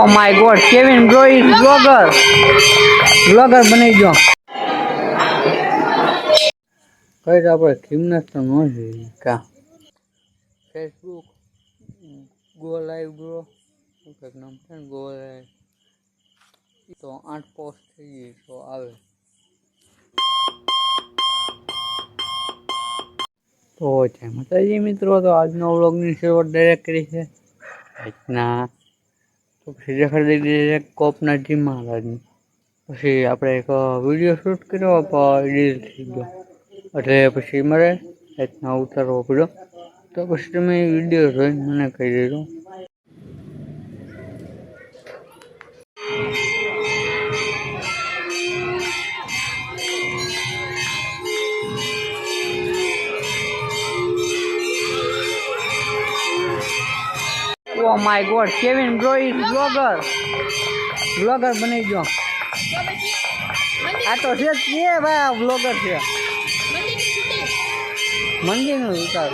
Oh my god, Kevin bro is vlogger. Vlogger બની ગયો. કઈ આપણે ખીમનાસ તો ન જોઈએ કા ફેસબુક ગો લાઈવ બ્રો કંઈક નામ છે ને ગો લાઈવ તો 8 પોસ્ટ થઈ ગઈ તો આવે તો છે માતાજી મિત્રો. તો આજનો વ્લોગની શરૂઆત ડાયરેક્ટ કરી છે આજના તો પછી દેખાડી દીધી કોપના જી મહારાજની. પછી આપણે એક વિડીયો શૂટ કર્યો પણ ડિલીટ થઈ ગયો એટલે પછી મારે રીતના ઉતારવો પડ્યો. તો પછી તમે વિડીયો જોઈને મને કહી દેજો. Oh my god, Kevin bro is vlogger. Vlogger બની ગયો. આ તો છે જ ભાઈ, આ વ્લોગર છે. મંદિરનું ઉતાર.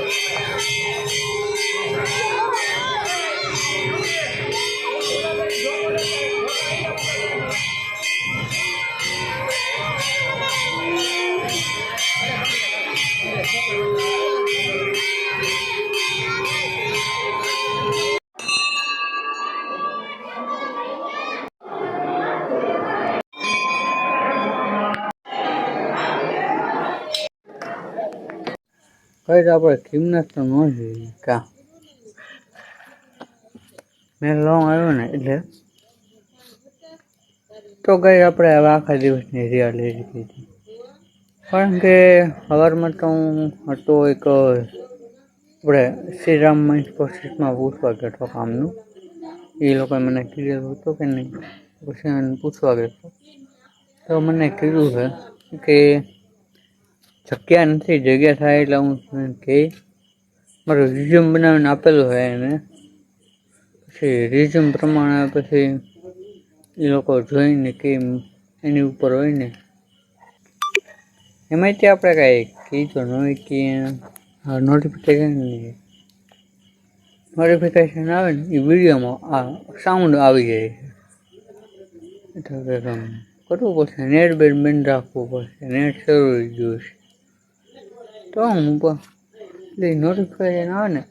કઈ આપણે ખીમનાસ તો ન જોઈએ કા મેં લોંગ આવ્યો ને એટલે તો કઈ આપણે હવે આખા દિવસની રિયા લઈ લીધી હતી. કારણ કે સવારમાં તો હું હતો એક આપણે શ્રીરામ મંચ પ્રોસેસમાં પૂછવા ગયો હતો કામનું. એ લોકોએ મને કીધેલું હતું કે નહીં, પછી એને પૂછવા ગયો હતો તો મને કીધું છે કે જગ્યા નથી, જગ્યા થાય એટલે હું કે મારું રિઝ્યુમ બનાવીને આપેલું હોય એને. પછી રિઝ્યુમ પ્રમાણે પછી એ લોકો જોઈને કે એની ઉપર હોય ને એમાંથી આપણે કાંઈ કીધું ન હોય કે નોટિફિકેશન આવે ને એ વિડીયોમાં આ સાઉન્ડ આવી જાય છે. એટલે કરવું પડશે, નેટ બેટ બંધ રાખવું પડશે, નેટ શરૂ થઈ ગયું છે તો હું એટલે નોટિફિકેશન આવે ને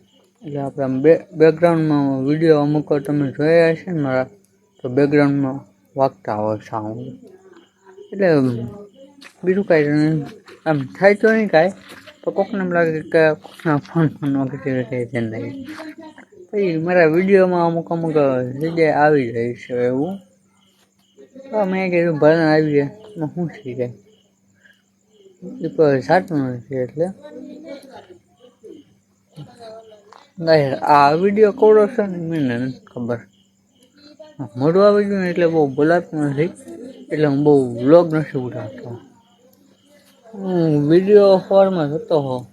એટલે આપણે બેકગ્રાઉન્ડમાં વિડીયો અમુક તમે જોયા હશે ને મારા, તો બેકગ્રાઉન્ડમાં વાગતા હોય સાઉન્ડ. એટલે બીજું કાંઈ આમ થાય તો નહીં કાંઈ, તો કોકને એમ લાગે કે કોકના ફોન નોટિફિકેશન નહીં. પછી મારા વિડીયોમાં અમુક જગ્યાએ આવી જાય છે એવું. તો મેં કીધું ભલે આવી જાય એમાં શું થઈ જાય, એ પણ સાચું નથી. એટલે આ વિડીયો કોડો છે ને મને નથી ખબર, મોઢું આવી ગયું એટલે બહુ બોલાતું નથી, એટલે હું બહુ વ્લોગ નથી ઉડાડતો. હું વિડીયો ફોરમાં જતો હોઉં.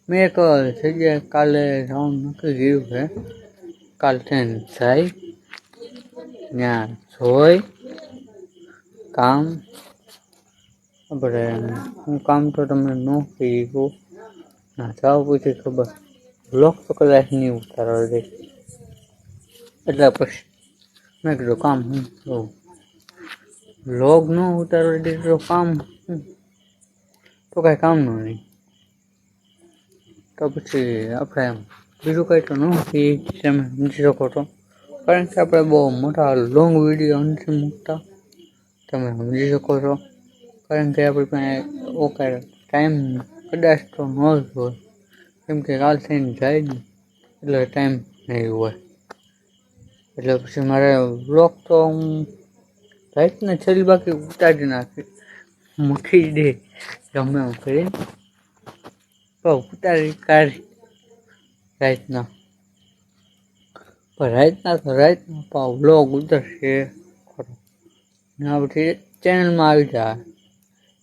મેં એક જગ્યાએ કાલે જવાનું નક્કી કર્યું છે. કાલ ટ્રેન જાય ત્યાં જોઈ કામ આપણે હું કામ તો તમને ન કીધું ના જાવ પછી ખબર વ્લોગ તો કદાચ નહીં ઉતારવા દે. એટલે પછી મેં કીધું કામ હું વ્લોગ ન ઉતારવા દે તો કામ તો કાંઈ કામનું નહીં. તો પછી આપણે એમ બીજું કંઈ તો નથી તમે સમજી શકો છો. કારણ કે આપણે બહુ મોટા લોંગ વિડીયો નથી મૂકતા, તમે સમજી શકો છો. કારણ કે આપણી પાસે ઓકે ટાઈમ કદાચ તો ન જ હોય, કેમ કે કાલ થઈને જાય ને એટલે ટાઈમ નહીં હોય. એટલે પછી મારે વ્લોગ તો હું રાતને છેલ્લી બાકી ઉતારી નાખી મૂકી દે ગમે એમ કરીને તો ઉતારી કાઢી રાતના. પણ રાતના પાવ વ્લોગ ઉતરશે ખરો ને આ બધી ચેનલમાં આવી જાય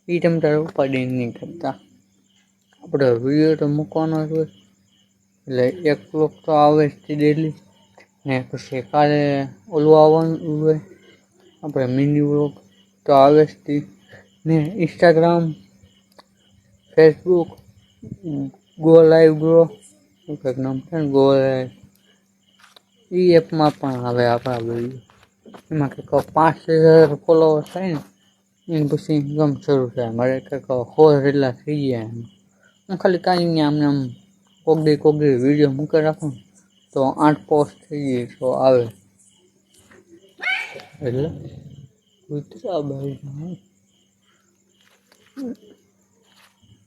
એ તમે તારે ઉપાડી નહીં કરતા. આપણે વિડીયો તો મૂકવાનો જ હોય એટલે એક વ્લોગ તો આવે જ ડેલી ને પછી કાલે ઓલું આવવાનું હોય આપણે મિની વ્લોગ તો આવે જ ને Instagram Facebook go live bro કંઈક નામ છે ને ગો લાઈવ એ એપમાં પણ આવે આપણા વિડીયો. એમાં કંઈક 5,000 ફોલોવર થાય ને એને પછી ઇન્કમ શરૂ થાય. મારે કંઈક 100 જેટલા થઈ ગયા એમ. હું ખાલી કાંઈ નહીં આમને આમ કોક દી વિડીયો મૂકી રાખું તો 8 પોસ્ટ થઈ ગઈ તો આવે. એટલે કૂતરા ભાઈ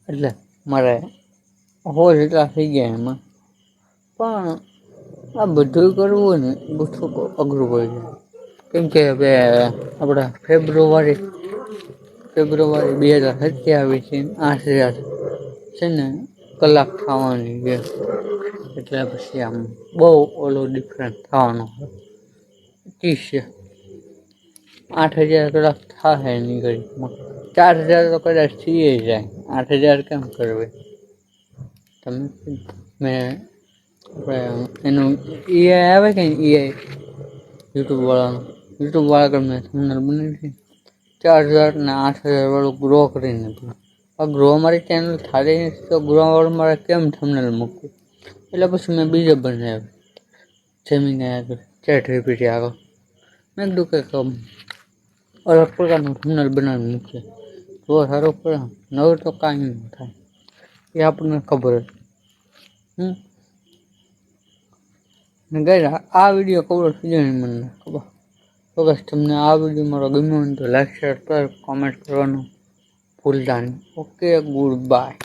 એટલે મારે 100 જેટલા થઈ ગયા એમાં. પણ આ બધું કરવું હોય ને બહુ અઘરું પડી જાય. કેમ કે હવે આપણા ફેબ્રુઆરી 2027 8,000 છે ને કલાક થવાની છે. એટલે પછી આમ બહુ ઓલો ડિફરન્સ થવાનો 30 છે. 8,000 કલાક થાય એની ઘડીમાં 4,000 તો કદાચ થઈ જાય. 8,000 કેમ કરવે તમે? મેં આપણે એનું એઆઈ આવે કે એઆઈ યુટ્યુબ વાળા પર મેં થંબનેલ બનાવી 4,000 ને 8,000 વાળું ગ્રો કરીને હતું. આ ગ્રો મારી ચેનલ થાળી નથી તો ગ્રો વાળું મારે કેમ થંબનેલ મૂકવું? એટલે પછી મેં બીજે બનાવ્યું જેમીનાઈ આગળ, ChatGPT આગળ. મેં કીધું કંઈક અલગ પ્રકારનું થંબનેલ બનાવી મૂકીએ તો સારું પડે. નવું તો કાંઈ ન થાય એ આપણને ખબર જ. ને ગાઈસ આ વિડીયો કવર થઈ જાય મને ખબર. તો ગાઈસ તમને આ વિડીયો મારો ગમ્યો હોય તો લાઈક, શેર, કોમેન્ટ કરવાનું ભૂલતા નહીં. Okay, good bye.